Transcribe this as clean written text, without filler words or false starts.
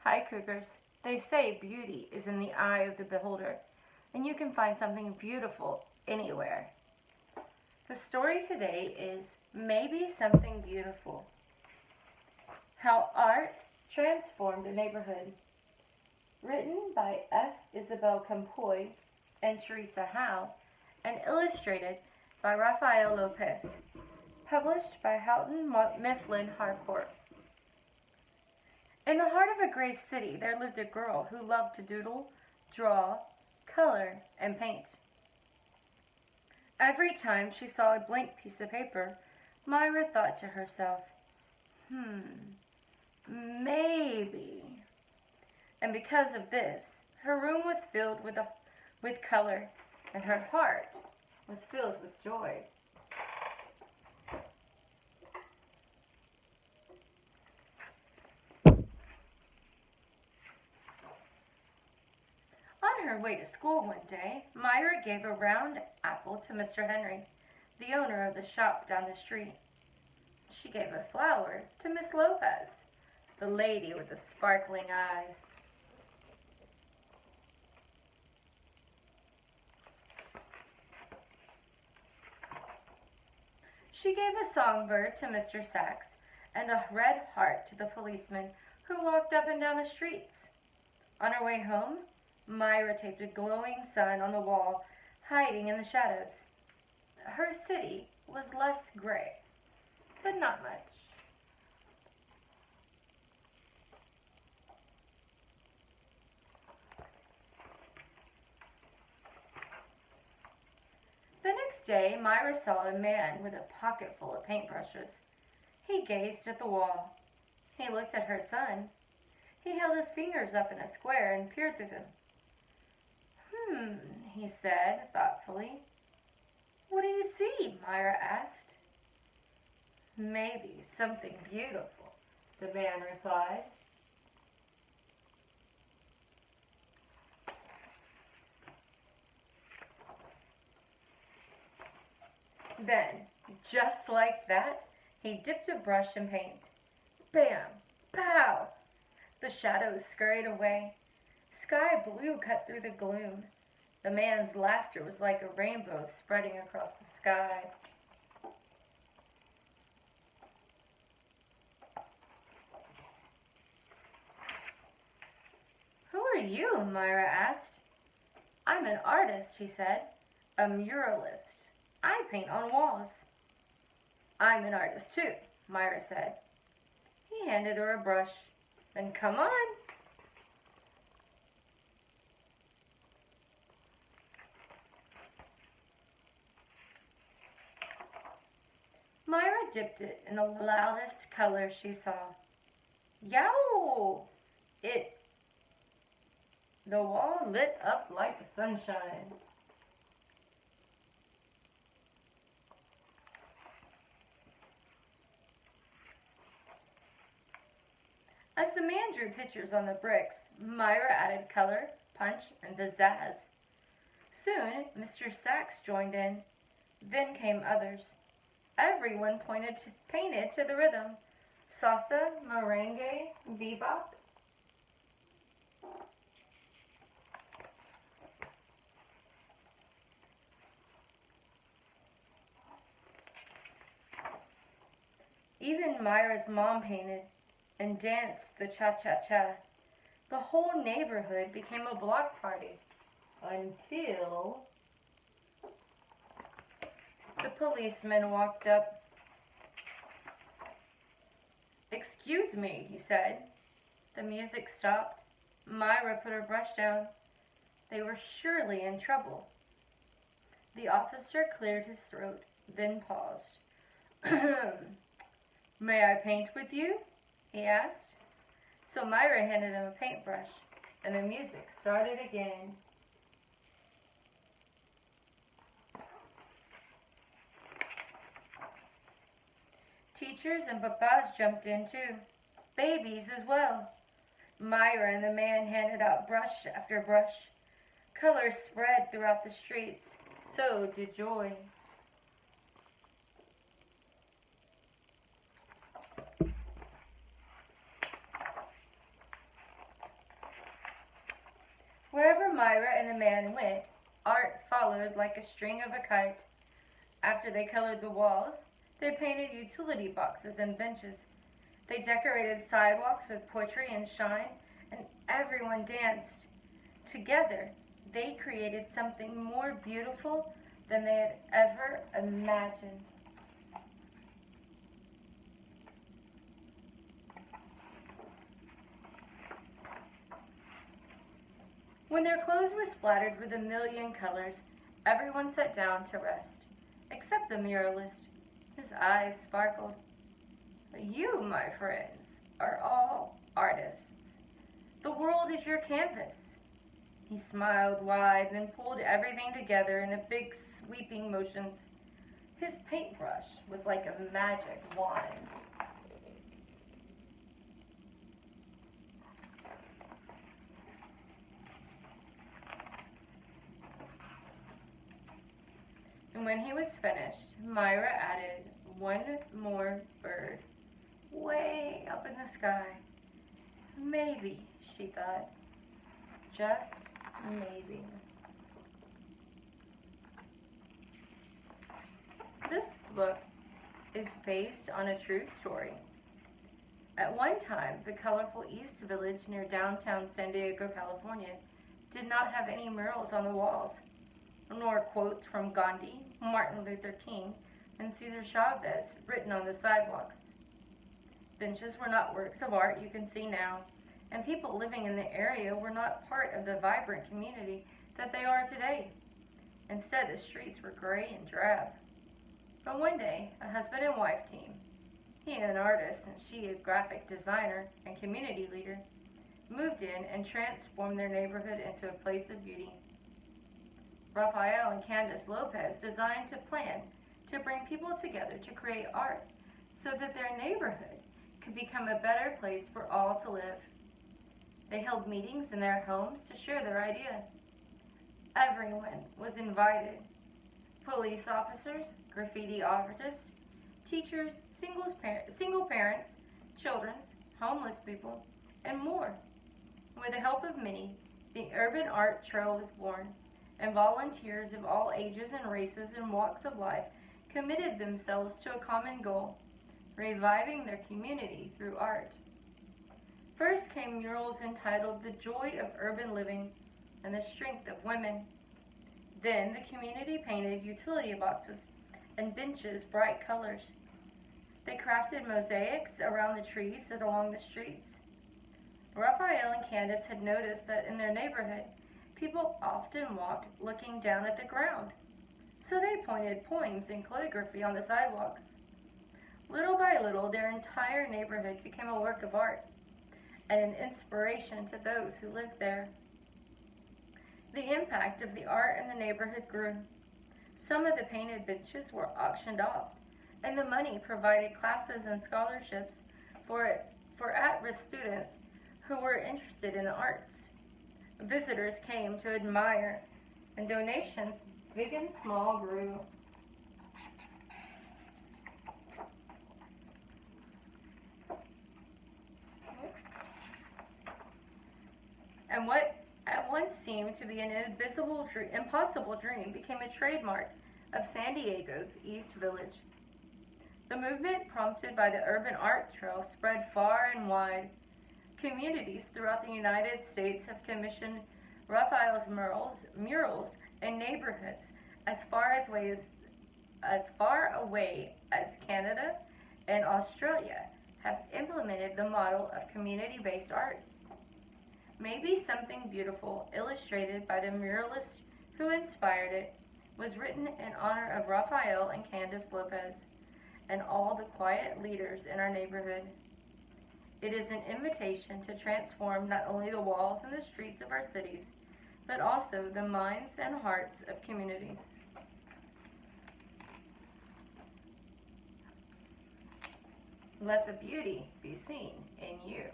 Hi, Cougars. They say beauty is in the eye of the beholder, and you can find something beautiful anywhere. The story today is Maybe Something Beautiful. How Art Transformed a Neighborhood. Written by F. Isabel Campoy and Teresa Howe, and illustrated by Rafael Lopez. Published by Houghton Mifflin Harcourt. In the heart of a great city, there lived a girl who loved to doodle, draw, color, and paint. Every time she saw a blank piece of paper, Myra thought to herself, maybe. And because of this, her room was filled with color, and her heart was filled with joy. On her way to school one day, Myra gave a round apple to Mr. Henry, the owner of the shop down the street. She gave a flower to Miss Lopez, the lady with the sparkling eyes. She gave a songbird to Mr. Sachs and a red heart to the policeman who walked up and down the streets. On her way home, Myra taped a glowing sun on the wall, hiding in the shadows. Her city was less gray, but not much. The next day, Myra saw a man with a pocket full of paintbrushes. He gazed at the wall. He looked at her son. He held his fingers up in a square and peered through them. He said thoughtfully. What do you see? Myra asked. Maybe something beautiful, the man replied. Then, just like that, he dipped a brush in paint. Bam! Pow! The shadows scurried away. Sky blue cut through the gloom. The man's laughter was like a rainbow spreading across the sky. Who are you? Myra asked. I'm an artist, he said. A muralist. I paint on walls. I'm an artist too, Myra said. He handed her a brush. Then come on. Myra dipped it in the loudest color she saw. Yow! The wall lit up like the sunshine. As the man drew pictures on the bricks, Myra added color, punch, and pizzazz. Soon, Mr. Sachs joined in. Then came others. Everyone painted to the rhythm. Salsa, merengue, bebop. Even Myra's mom painted and danced the cha-cha-cha. The whole neighborhood became a block party until the policeman walked up. Excuse me, he said. The music stopped. Myra put her brush down. They were surely in trouble. The officer cleared his throat, then paused. May I paint with you? He asked. So Myra handed him a paintbrush, and the music started again. Teachers and papas jumped in too. Babies as well. Myra and the man handed out brush after brush. Color spread throughout the streets. So did joy. Myra and the man went, Art followed like a string of a kite. After they colored the walls, they painted utility boxes and benches. They decorated sidewalks with poetry and shine, and everyone danced. Together, they created something more beautiful than they had ever imagined. When their clothes were splattered with a million colors, everyone sat down to rest, except the muralist. His eyes sparkled. You, my friends, are all artists. The world is your canvas. He smiled wide, then pulled everything together in a big sweeping motions. His paintbrush was like a magic wand. And when he was finished, Myra added one more bird, way up in the sky. Maybe, she thought, just maybe. This book is based on a true story. At one time, the colorful East Village near downtown San Diego, California, did not have any murals on the walls, nor quotes from Gandhi, Martin Luther King, and Cesar Chavez written on the sidewalks. Benches were not works of art you can see now, and people living in the area were not part of the vibrant community that they are today. Instead, the streets were gray and drab. But one day, a husband and wife team, he an artist and she a graphic designer and community leader, moved in and transformed their neighborhood into a place of beauty. Raphael and Candace Lopez designed a plan to bring people together to create art so that their neighborhood could become a better place for all to live. They held meetings in their homes to share their ideas. Everyone was invited. Police officers, graffiti artists, teachers, single parents, children, homeless people, and more. With the help of many, the Urban Art Trail was born, and volunteers of all ages and races and walks of life committed themselves to a common goal, reviving their community through art. First came murals entitled The Joy of Urban Living and The Strength of Women. Then the community painted utility boxes and benches bright colors. They crafted mosaics around the trees and along the streets. Raphael and Candace had noticed that in their neighborhood, people often walked looking down at the ground, so they pointed poems and calligraphy on the sidewalks. Little by little, their entire neighborhood became a work of art and an inspiration to those who lived there. The impact of the art in the neighborhood grew. Some of the painted benches were auctioned off, and the money provided classes and scholarships for at-risk students who were interested in the arts. Visitors came to admire, and donations, big and small, grew. And what at once seemed to be an impossible dream became a trademark of San Diego's East Village. The movement, prompted by the Urban Art Trail, spread far and wide. Communities throughout the United States have commissioned Raphael's murals in neighborhoods as far away as Canada and Australia have implemented the model of community-based art. Maybe something beautiful, illustrated by the muralist who inspired it, was written in honor of Raphael and Candace Lopez and all the quiet leaders in our neighborhood. It is an invitation to transform not only the walls and the streets of our cities, but also the minds and hearts of communities. Let the beauty be seen in you.